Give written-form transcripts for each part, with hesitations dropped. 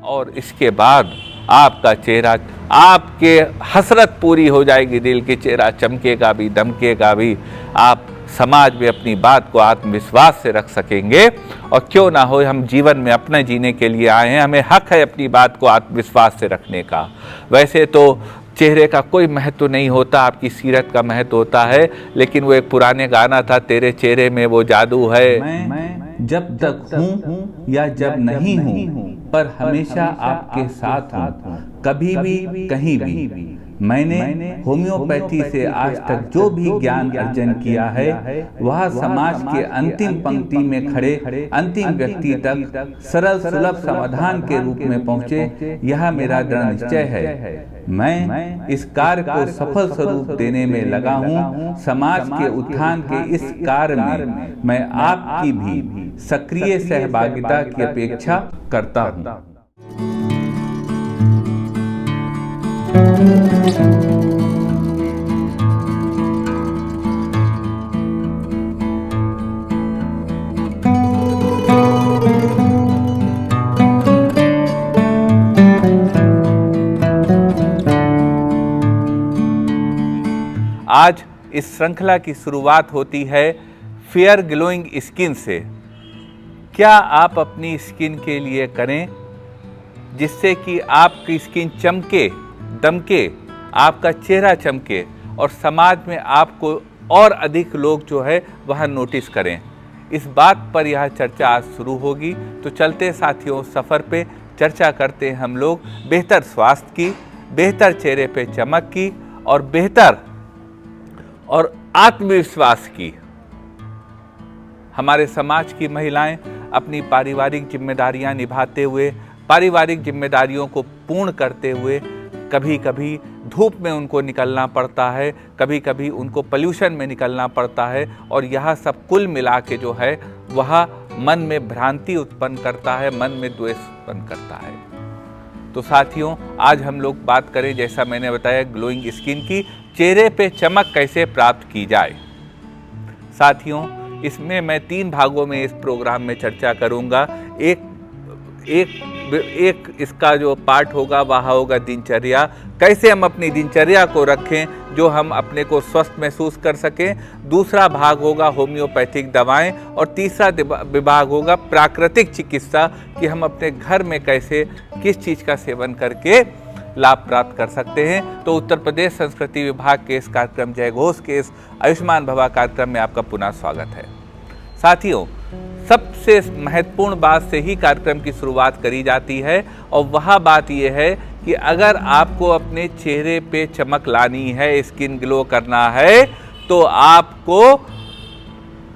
और इसके बाद आपका चेहरा, आपके हसरत पूरी हो जाएगी, दिल के चेहरा चमकेगा भी, दमकेगा भी। आप समाज में अपनी बात को आत्मविश्वास से रख सकेंगे। और क्यों ना हो, हम जीवन में अपने जीने के लिए आए हैं, हमें हक है अपनी बात को आत्मविश्वास से रखने का। वैसे तो चेहरे का कोई महत्व नहीं होता, आपकी सीरत का महत्व होता है, लेकिन वो एक पुराने गाना था, तेरे चेहरे में वो जादू है। मैं जब तक हूँ या जब नहीं हूँ, पर हमेशा आपके साथ हूँ, कभी भी कहीं भी। मैंने होम्योपैथी से आज तक जो भी ज्ञान अर्जन किया है, वह समाज के अंतिम पंक्ति में खड़े अंतिम व्यक्ति तक सरल सुलभ समाधान के रूप में पहुँचे, यह मेरा दृढ़ निश्चय है। मैं इस कार्य को सफल स्वरूप देने में लगा हूँ। समाज के उत्थान के इस कार्य में मैं आपकी भी सक्रिय सहभागिता की अपेक्षा करता हूँ। आज इस श्रृंखला की शुरुआत होती है फेयर ग्लोइंग स्किन से। क्या आप अपनी स्किन के लिए करें जिससे कि आपकी स्किन चमके, दमके, आपका चेहरा चमके और समाज में आपको और अधिक लोग जो है वह नोटिस करें। इस बात पर यह चर्चा आज शुरू होगी। तो चलते साथियों, सफ़र पे चर्चा करते हैं हम लोग बेहतर स्वास्थ्य की, बेहतर चेहरे पे चमक की और बेहतर और आत्मविश्वास की। हमारे समाज की महिलाएं अपनी पारिवारिक जिम्मेदारियां निभाते हुए, पारिवारिक जिम्मेदारियों को पूर्ण करते हुए, कभी कभी धूप में उनको निकलना पड़ता है, कभी कभी उनको पोल्यूशन में निकलना पड़ता है, और यह सब कुल मिला के जो है वह मन में भ्रांति उत्पन्न करता है, मन में द्वेष उत्पन्न करता है। तो साथियों, आज हम लोग बात करें, जैसा मैंने बताया, ग्लोइंग स्किन की, चेहरे पे चमक कैसे प्राप्त की जाए। साथियों, इसमें मैं 3 भागों में इस प्रोग्राम में चर्चा करूंगा। एक इसका जो पार्ट होगा वह होगा दिनचर्या, कैसे हम अपनी दिनचर्या को रखें जो हम अपने को स्वस्थ महसूस कर सकें। दूसरा भाग होगा होम्योपैथिक दवाएं और तीसरा विभाग होगा प्राकृतिक चिकित्सा, कि हम अपने घर में कैसे किस चीज़ का सेवन करके लाभ प्राप्त कर सकते हैं। तो उत्तर प्रदेश संस्कृति विभाग के इस कार्यक्रम जय घोष के इस आयुष्मान भवा कार्यक्रम में आपका पुनः स्वागत है। साथियों, सबसे महत्वपूर्ण बात से ही कार्यक्रम की शुरुआत करी जाती है, और वह बात यह है कि अगर आपको अपने चेहरे पे चमक लानी है, स्किन ग्लो करना है, तो आपको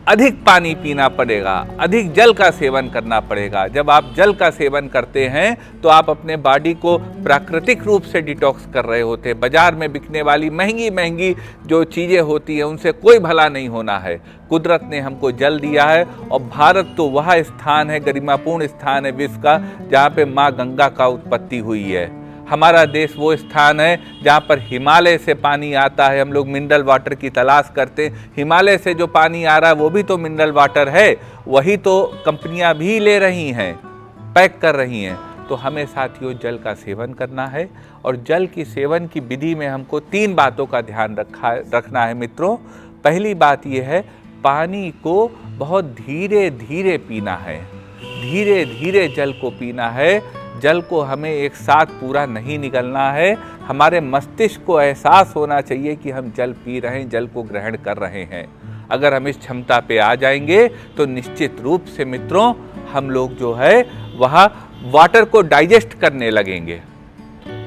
अधिक पानी पीना पड़ेगा, अधिक जल का सेवन करना पड़ेगा। जब आप जल का सेवन करते हैं तो आप अपने बॉडी को प्राकृतिक रूप से डिटॉक्स कर रहे होते हैं। बाजार में बिकने वाली महंगी महंगी जो चीज़ें होती हैं उनसे कोई भला नहीं होना है। कुदरत ने हमको जल दिया है, और भारत तो वह स्थान है, गरिमापूर्ण स्थान है विश्व का, जहाँ पे माँ गंगा का उत्पत्ति हुई है। हमारा देश वो स्थान है जहाँ पर हिमालय से पानी आता है। हम लोग मिनरल वाटर की तलाश करते हैं, हिमालय से जो पानी आ रहा है वो भी तो मिनरल वाटर है, वही तो कंपनियां भी ले रही हैं, पैक कर रही हैं। तो हमें साथियों जल का सेवन करना है, और जल की सेवन की विधि में हमको 3 बातों का ध्यान रखना है मित्रों। पहली बात यह है, पानी को बहुत धीरे धीरे पीना है, धीरे धीरे जल को पीना है। जल को हमें एक साथ पूरा नहीं निगलना है। हमारे मस्तिष्क को एहसास होना चाहिए कि हम जल पी रहे हैं, जल को ग्रहण कर रहे हैं। अगर हम इस क्षमता पे आ जाएंगे तो निश्चित रूप से मित्रों हम लोग जो है वह वाटर को डाइजेस्ट करने लगेंगे।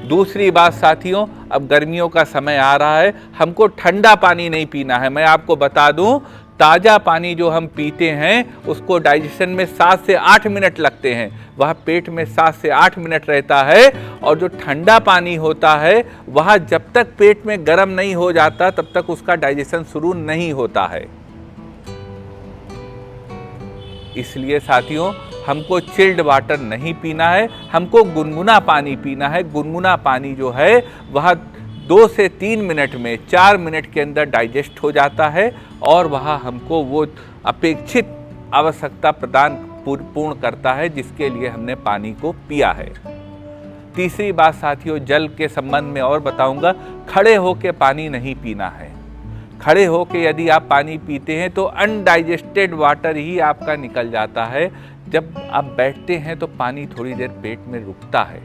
दूसरी बात साथियों, अब गर्मियों का समय आ रहा है, हमको ठंडा पानी नहीं पीना है। मैं आपको बता दूं, ताज़ा पानी जो हम पीते हैं उसको डाइजेशन में 7 से 8 मिनट लगते हैं, वह पेट में 7 से 8 मिनट रहता है। और जो ठंडा पानी होता है वह जब तक पेट में गर्म नहीं हो जाता तब तक उसका डाइजेशन शुरू नहीं होता है। इसलिए साथियों हमको चिल्ड वाटर नहीं पीना है, हमको गुनगुना पानी पीना है। गुनगुना पानी जो है वह 2 से 3 मिनट में, 4 मिनट के अंदर डाइजेस्ट हो जाता है, और वह हमको वो अपेक्षित आवश्यकता प्रदान पूर्ण करता है जिसके लिए हमने पानी को पिया है। तीसरी बात साथियों, जल के संबंध में और बताऊंगा, खड़े होके पानी नहीं पीना है। खड़े होके यदि आप पानी पीते हैं तो अनडाइजेस्टेड वाटर ही आपका निकल जाता है। जब आप बैठते हैं तो पानी थोड़ी देर पेट में रुकता है।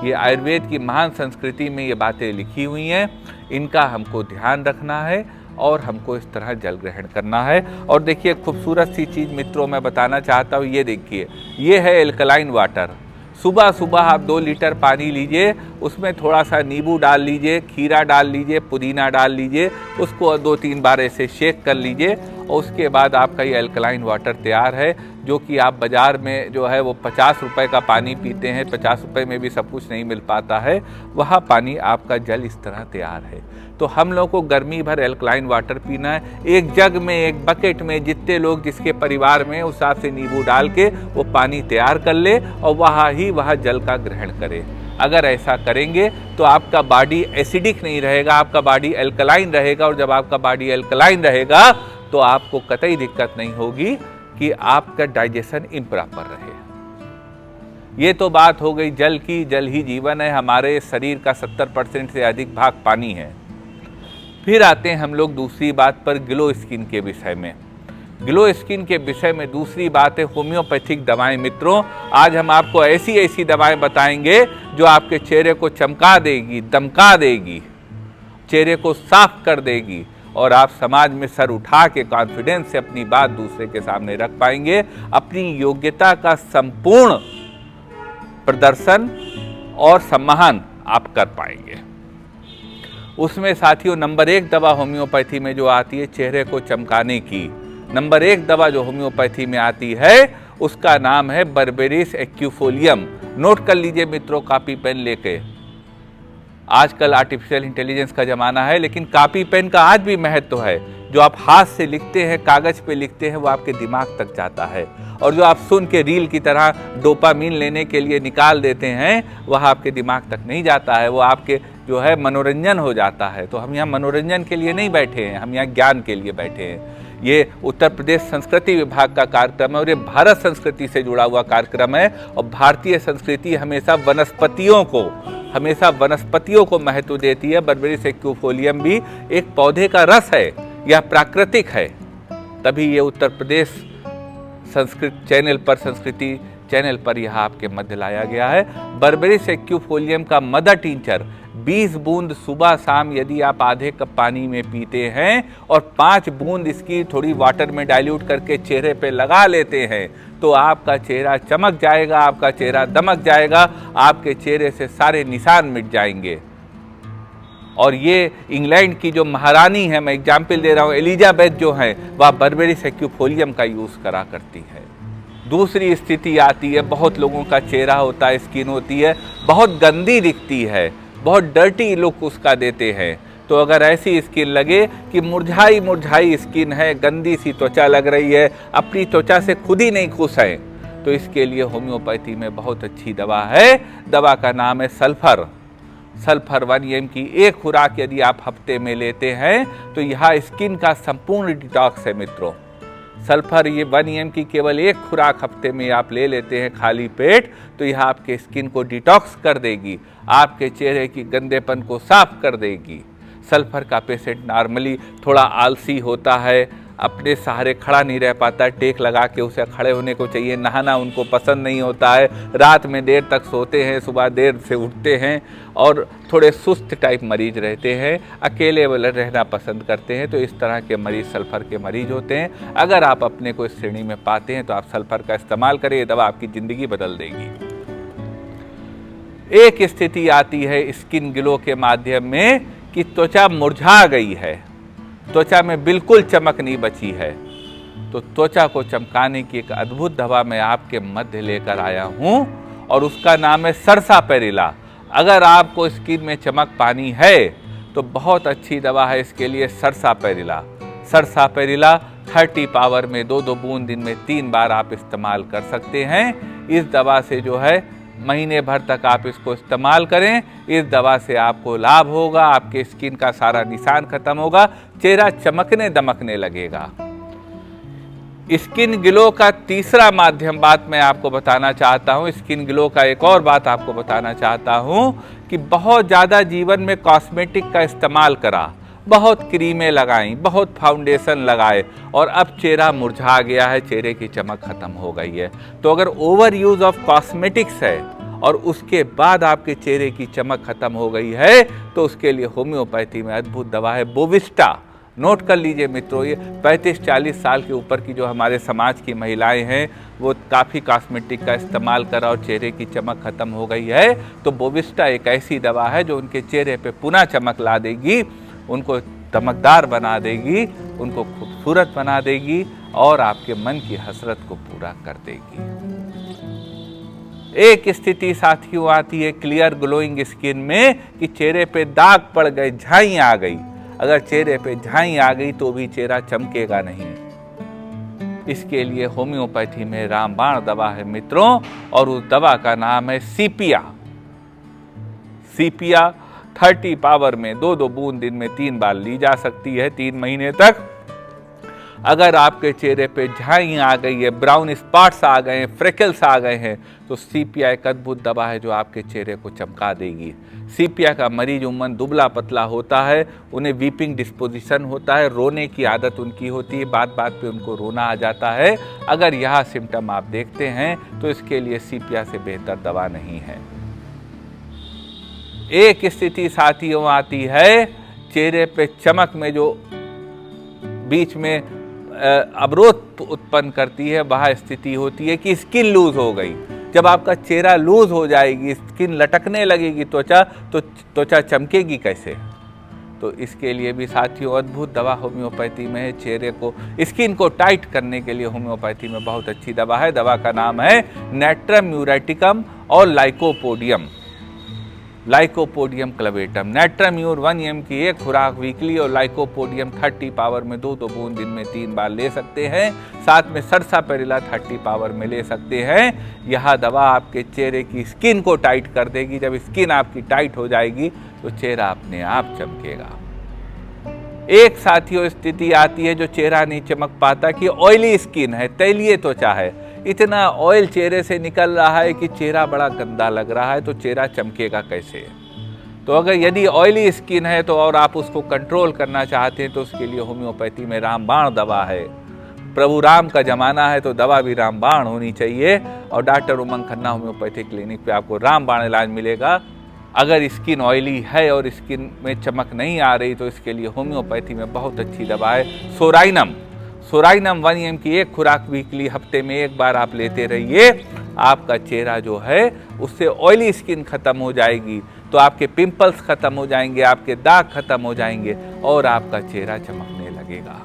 ये आयुर्वेद की महान संस्कृति में ये बातें लिखी हुई हैं, इनका हमको ध्यान रखना है और हमको इस तरह जल ग्रहण करना है। और देखिए खूबसूरत सी चीज़ मित्रों मैं बताना चाहता हूँ, ये देखिए, ये है एल्कलाइन वाटर। सुबह सुबह आप 2 लीटर पानी लीजिए, उसमें थोड़ा सा नींबू डाल लीजिए, खीरा डाल लीजिए, पुदीना डाल लीजिए, उसको 2-3 बार ऐसे शेक कर लीजिए और उसके बाद आपका ये अल्कलाइन वाटर तैयार है, जो कि आप बाज़ार में जो है वो 50 रुपए का पानी पीते हैं, 50 रुपए में भी सब कुछ नहीं मिल पाता है, वह पानी आपका जल इस तरह तैयार है। तो हम लोग को गर्मी भर अल्कलाइन वाटर पीना है। एक जग में, एक बकेट में जितने लोग जिसके परिवार में उस हिसाब से नींबू डाल के वो पानी तैयार कर ले और वह जल का ग्रहण करे। अगर ऐसा करेंगे तो आपका बॉडी एसिडिक नहीं रहेगा, आपका बॉडी अल्कलाइन रहेगा। और जब आपका बॉडी अल्कलाइन रहेगा तो आपको कतई दिक्कत नहीं होगी कि आपका डाइजेशन इम्प्रॉपर रहे। ये तो बात हो गई जल की। जल ही जीवन है, हमारे शरीर का 70% से अधिक भाग पानी है। फिर आते हैं हम लोग दूसरी बात पर, ग्लो स्किन के विषय में। ग्लो स्किन के विषय में दूसरी बात है होम्योपैथिक दवाएं। मित्रों, आज हम आपको ऐसी ऐसी दवाएं बताएंगे जो आपके चेहरे को चमका देगी, दमका देगी, चेहरे को साफ कर देगी और आप समाज में सर उठा के कॉन्फिडेंस से अपनी बात दूसरे के सामने रख पाएंगे। अपनी योग्यता का संपूर्ण प्रदर्शन और सम्मान आप कर पाएंगे। उसमें साथियों नंबर 1 दवा होम्योपैथी में जो आती है चेहरे को चमकाने की, नंबर 1 दवा जो होम्योपैथी में आती है उसका नाम है बर्बेरिस एक्यूफोलियम। नोट कर लीजिए मित्रों, कॉपी पेन लेके। आजकल आर्टिफिशियल इंटेलिजेंस का ज़माना है, लेकिन कॉपी पेन का आज भी महत्व है। जो आप हाथ से लिखते हैं, कागज़ पे लिखते हैं, वो आपके दिमाग तक जाता है। और जो आप सुन के रील की तरह डोपामीन लेने के लिए निकाल देते हैं, वह आपके दिमाग तक नहीं जाता है, वो आपके जो है मनोरंजन हो जाता है। तो हम यहाँ मनोरंजन के लिए नहीं बैठे हैं, हम यहाँ ज्ञान के लिए बैठे हैं। ये उत्तर प्रदेश संस्कृति विभाग का कार्यक्रम है और ये भारत संस्कृति से जुड़ा हुआ कार्यक्रम है। और भारतीय संस्कृति हमेशा वनस्पतियों को महत्व देती है। बर्बेरिस एक्यूफोलियम भी एक पौधे का रस है, यह प्राकृतिक है। तभी ये उत्तर प्रदेश संस्कृति चैनल पर यह आपके मध्य लाया गया है। बर्बेरिस एक्यूफोलियम का मदर टिंचर 20 बूंद सुबह शाम यदि आप आधे कप पानी में पीते हैं और 5 बूंद इसकी थोड़ी वाटर में डाइल्यूट करके चेहरे पे लगा लेते हैं तो आपका चेहरा चमक जाएगा, आपका चेहरा दमक जाएगा, आपके चेहरे से सारे निशान मिट जाएंगे। और ये इंग्लैंड की जो महारानी है, मैं एग्जाम्पल दे रहा हूँ, एलिजाबेथ जो है, वह बर्बेरिस एक्यूफोलियम का यूज़ करा करती है। दूसरी स्थिति आती है, बहुत लोगों का चेहरा होता है, स्किन होती है, बहुत गंदी दिखती है, बहुत डर्टी लुक उसका देते हैं। तो अगर ऐसी स्किन लगे कि मुरझाई स्किन है, गंदी सी त्वचा लग रही है, अपनी त्वचा से खुद ही नहीं खुश है, तो इसके लिए होम्योपैथी में बहुत अच्छी दवा है। दवा का नाम है सल्फर। सल्फर 1 mg की एक खुराक यदि आप हफ्ते में लेते हैं तो यह स्किन का संपूर्ण डिटॉक्स है मित्रों। सल्फर ये 1 mg की केवल एक खुराक हफ्ते में आप ले लेते हैं खाली पेट, तो यह आपके स्किन को डिटॉक्स कर देगी, आपके चेहरे की गंदेपन को साफ कर देगी। सल्फर का पेशेंट नॉर्मली थोड़ा आलसी होता है, अपने सहारे खड़ा नहीं रह पाता, टेक लगा के उसे खड़े होने को चाहिए, नहाना उनको पसंद नहीं होता है, रात में देर तक सोते हैं, सुबह देर से उठते हैं और थोड़े सुस्त टाइप मरीज रहते हैं, अकेले रहना पसंद करते हैं। तो इस तरह के मरीज सल्फर के मरीज होते हैं। अगर आप अपने को इस श्रेणी में पाते हैं तो आप सल्फर का इस्तेमाल करें, ये दवा आपकी ज़िंदगी बदल देगी। एक स्थिति आती है स्किन ग्लो के माध्यम में कि त्वचा मुरझा गई है, त्वचा में बिल्कुल चमक नहीं बची है, तो त्वचा को चमकाने की एक अद्भुत दवा मैं आपके मध्य लेकर आया हूं और उसका नाम है सरसापेरिला। अगर आपको स्किन में चमक पानी है तो बहुत अच्छी दवा है इसके लिए सरसापेरिला। सरसापेरिला 30 पावर में 2-2 बूंद दिन में 3 बार आप इस्तेमाल कर सकते हैं। इस दवा से जो है महीने भर तक आप इसको इस्तेमाल करें, इस दवा से आपको लाभ होगा, आपके स्किन का सारा निशान खत्म होगा, चेहरा चमकने दमकने लगेगा। स्किन ग्लो का तीसरा माध्यम बात मैं आपको बताना चाहता हूँ। स्किन ग्लो का एक और बात आपको बताना चाहता हूँ कि बहुत ज़्यादा जीवन में कॉस्मेटिक का इस्तेमाल करा, बहुत क्रीमें लगाई, बहुत फाउंडेशन लगाए और अब चेहरा मुरझा गया है, चेहरे की चमक खत्म हो गई है। तो अगर ओवर यूज ऑफ कॉस्मेटिक्स है और उसके बाद आपके चेहरे की चमक खत्म हो गई है तो उसके लिए होम्योपैथी में अद्भुत दवा है बोविस्टा। नोट कर लीजिए मित्रों, ये 35-40 साल के ऊपर की जो हमारे समाज की महिलाएं हैं वो काफ़ी कॉस्मेटिक का इस्तेमाल करा और चेहरे की चमक खत्म हो गई है, तो बोविस्टा एक ऐसी दवा है जो उनके चेहरे पे पुनः चमक ला देगी, उनको चमकदार बना देगी, उनको खूबसूरत बना देगी और आपके मन की हसरत को पूरा कर देगी। एक स्थिति साथियों आती है क्लियर ग्लोइंग स्किन में कि चेहरे पे दाग पड़ गए, झाई आ गई। अगर चेहरे पे झाई आ गई तो भी चेहरा चमकेगा नहीं। इसके लिए होम्योपैथी में रामबाण दवा है मित्रों और उस दवा का नाम है सीपिया। सीपिया 30 पावर में 2-2 बूंद दिन में 3 बार ली जा सकती है 3 महीने तक। अगर आपके चेहरे पे झाई आ गई है, ब्राउन स्पॉट्स आ गए हैं, फ्रेकल्स आ गए हैं, तो सीपिया एक अद्भुत दवा है जो आपके चेहरे को चमका देगी। सीपिया का मरीज उम्मन दुबला पतला होता है, उन्हें वीपिंग डिस्पोजिशन होता है, रोने की आदत उनकी होती है, बात बात पे उनको रोना आ जाता है। अगर यह सिम्टम आप देखते हैं तो इसके लिए सीपिया से बेहतर दवा नहीं है। एक स्थिति साथियों आती है चेहरे पे चमक में जो बीच में अवरोध उत्पन्न करती है, वह स्थिति होती है कि स्किन लूज हो गई। जब आपका चेहरा लूज हो जाएगी, स्किन लटकने लगेगी त्वचा, तो त्वचा चमकेगी कैसे? तो इसके लिए भी साथियों अद्भुत दवा होम्योपैथी में है। चेहरे को, स्किन को टाइट करने के लिए होम्योपैथी में बहुत अच्छी दवा है। दवा का नाम है नेट्रम म्यूरेटिकम और lycopodium, lycopodium clavatum. Natrum mur 1 mg की एक खुराक वीकली और लाइकोपोडियम 30 पावर में 2-2 बूंद दिन में 3 बार ले सकते हैं। साथ में सरसापेरिला 30 पावर में ले सकते हैं। यह दवा आपके चेहरे की स्किन को टाइट कर देगी। जब स्किन आपकी टाइट हो जाएगी तो चेहरा अपने आप चमकेगा। एक साथियों स्थिति आती है जो चेहरा नहीं चमक पाता कि ऑयली स्किन है, तैलीय त्वचा है, इतना ऑयल चेहरे से निकल रहा है कि चेहरा बड़ा गंदा लग रहा है, तो चेहरा चमकेगा कैसे? तो अगर यदि ऑयली स्किन है तो और आप उसको कंट्रोल करना चाहते हैं तो उसके लिए होम्योपैथी में रामबाण दवा है। प्रभु राम का जमाना है तो दवा भी रामबाण होनी चाहिए और डॉक्टर उमंग खन्ना होम्योपैथी क्लिनिक पे आपको रामबाण इलाज मिलेगा। अगर स्किन ऑयली है और स्किन में चमक नहीं आ रही तो इसके लिए होम्योपैथी में बहुत अच्छी दवा है सोराइनम। सोराइनम 1 mg की एक खुराक वीकली हफ्ते में 1 बार आप लेते रहिए। आपका चेहरा जो है उससे ऑयली स्किन खत्म हो जाएगी, तो आपके पिंपल्स खत्म हो जाएंगे, आपके दाग खत्म हो जाएंगे और आपका चेहरा चमकने लगेगा।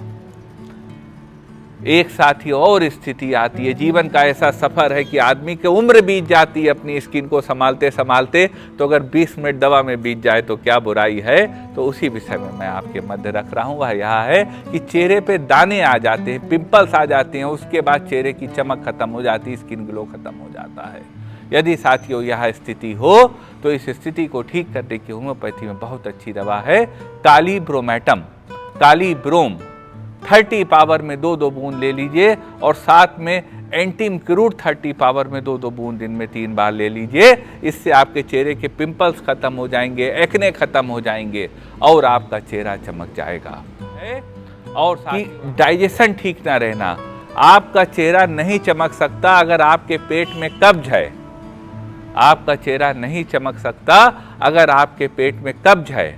एक साथी और स्थिति आती है, जीवन का ऐसा सफर है कि आदमी की उम्र बीत जाती है अपनी स्किन को संभालते संभालते, तो अगर 20 मिनट दवा में बीत जाए तो क्या बुराई है? तो उसी विषय में मैं आपके मध्य रख रहा हूँ। वह यह है कि चेहरे पे दाने आ जाते हैं, पिंपल्स आ जाते हैं, उसके बाद चेहरे की चमक खत्म हो जाती है, स्किन ग्लो खत्म हो जाता है। यदि साथियों यह स्थिति हो तो इस स्थिति को ठीक करने की होम्योपैथी में बहुत अच्छी दवा है काली ब्रोमेटम, काली ब्रोम। 30 पावर में 2-2 बूंद ले लीजिए और साथ में एंटीमक्रूट 30 पावर में 2-2 बूंद दिन में 3 बार ले लीजिए। इससे आपके चेहरे के पिंपल्स खत्म हो जाएंगे, एक्ने खत्म हो जाएंगे और आपका चेहरा चमक जाएगा। और डाइजेशन ठीक ना रहना, आपका चेहरा नहीं चमक सकता अगर आपके पेट में कब्ज है। आपका चेहरा नहीं चमक सकता अगर आपके पेट में कब्ज है।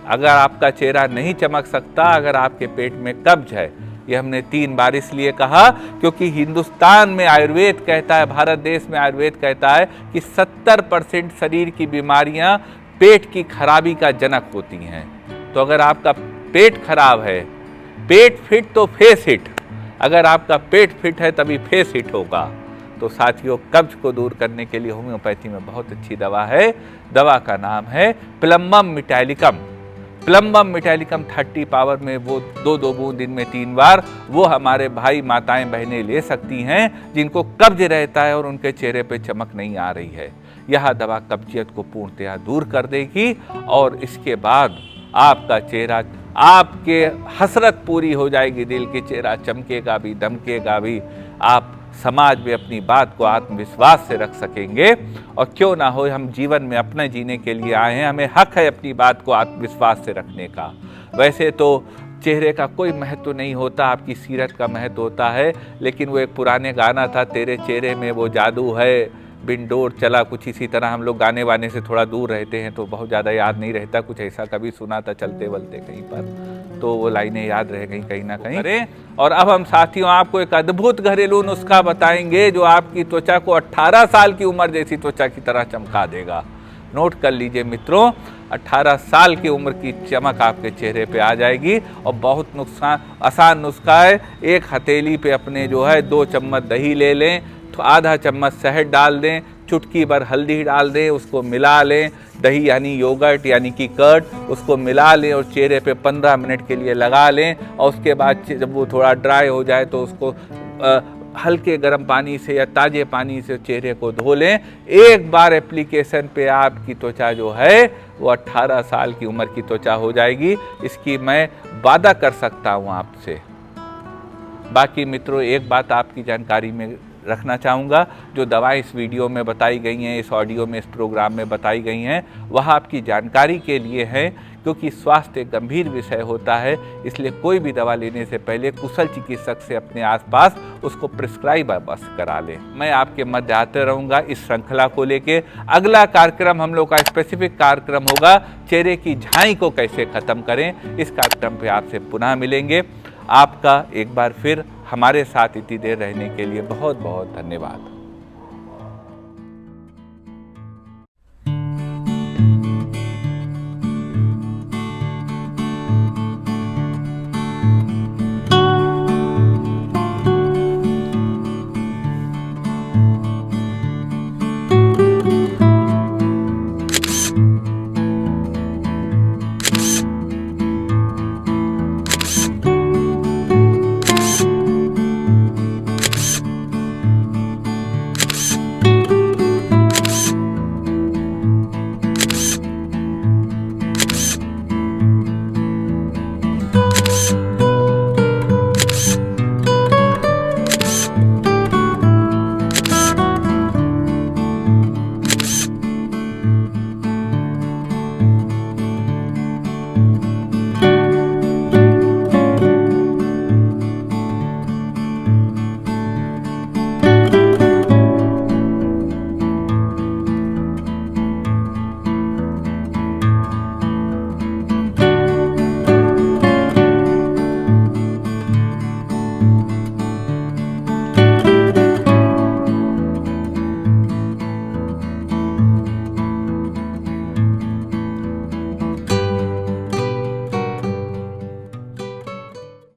अगर आपका चेहरा नहीं चमक सकता अगर आपके पेट में कब्ज है। ये हमने 3 बार इसलिए कहा क्योंकि हिंदुस्तान में आयुर्वेद कहता है, भारत देश में आयुर्वेद कहता है कि 70% शरीर की बीमारियां पेट की खराबी का जनक होती हैं। तो अगर आपका पेट खराब है, पेट फिट तो फेस हिट, अगर आपका पेट फिट है तभी फेस हिट होगा। तो साथियों कब्ज को दूर करने के लिए होम्योपैथी में बहुत अच्छी दवा है। दवा का नाम है प्लम्बम मिटैलिकम। प्लम्बम मिटैलिकम 30 पावर में वो 2-2 बूंद दिन में 3 बार वो हमारे भाई माताएं बहनें ले सकती हैं जिनको कब्ज रहता है और उनके चेहरे पे चमक नहीं आ रही है। यह दवा कब्जियत को पूर्णतया दूर कर देगी और इसके बाद आपका चेहरा आपके हसरत पूरी हो जाएगी, दिल की चेहरा चमकेगा भी, धमकेगा भी। आप समाज में अपनी बात को आत्मविश्वास से रख सकेंगे। और क्यों ना हो, हम जीवन में अपने जीने के लिए आए हैं, हमें हक है अपनी बात को आत्मविश्वास से रखने का। वैसे तो चेहरे का कोई महत्व नहीं होता, आपकी सीरत का महत्व होता है। लेकिन वो एक पुराने गाना था, तेरे चेहरे में वो जादू है, बिन डोर चला, कुछ इसी तरह। हम लोग गाने वाने से थोड़ा दूर रहते हैं तो बहुत ज़्यादा याद नहीं रहता, कुछ ऐसा कभी सुना था चलते वलते कहीं पर, तो वो लाइनें याद रह गई कहीं ना कहीं। अरे और अब हम साथियों आपको एक अद्भुत घरेलू नुस्खा बताएंगे जो आपकी त्वचा को 18 साल की उम्र जैसी त्वचा की तरह चमका देगा। नोट कर लीजिए मित्रों, 18 साल की उम्र की चमक आपके चेहरे पे आ जाएगी। और बहुत आसान नुस्खा है। एक हथेली पे अपने जो है 2 चम्मच दही ले लें, तो आधा चम्मच शहद डाल दें, चुटकी भर हल्दी डाल दें, उसको मिला लें। दही यानी योगर्ट यानी कि कर्ड, उसको मिला लें और चेहरे पे 15 मिनट के लिए लगा लें। और उसके बाद जब वो थोड़ा ड्राई हो जाए तो उसको हल्के गर्म पानी से या ताज़े पानी से चेहरे को धो लें। एक बार एप्लीकेशन पे आपकी त्वचा जो है वो 18 साल की उम्र की त्वचा हो जाएगी। इसकी मैं वादा कर सकता हूँ आपसे। बाकी मित्रों, एक बात आपकी जानकारी में रखना चाहूँगा, जो दवाएं इस वीडियो में बताई गई हैं, इस ऑडियो में, इस प्रोग्राम में बताई गई हैं, वह आपकी जानकारी के लिए है, क्योंकि स्वास्थ्य एक गंभीर विषय होता है। इसलिए कोई भी दवा लेने से पहले कुशल चिकित्सक से अपने आसपास उसको प्रिस्क्राइब अवश्य करा लें। मैं आपके मध्य आते रहूँगा इस श्रृंखला को लेके। अगला कार्यक्रम हम लोग का स्पेसिफिक कार्यक्रम होगा, चेहरे की झाई को कैसे ख़त्म करें। इस कार्यक्रम पे आपसे पुनः मिलेंगे। आपका एक बार फिर हमारे साथ इतनी देर रहने के लिए बहुत बहुत धन्यवाद।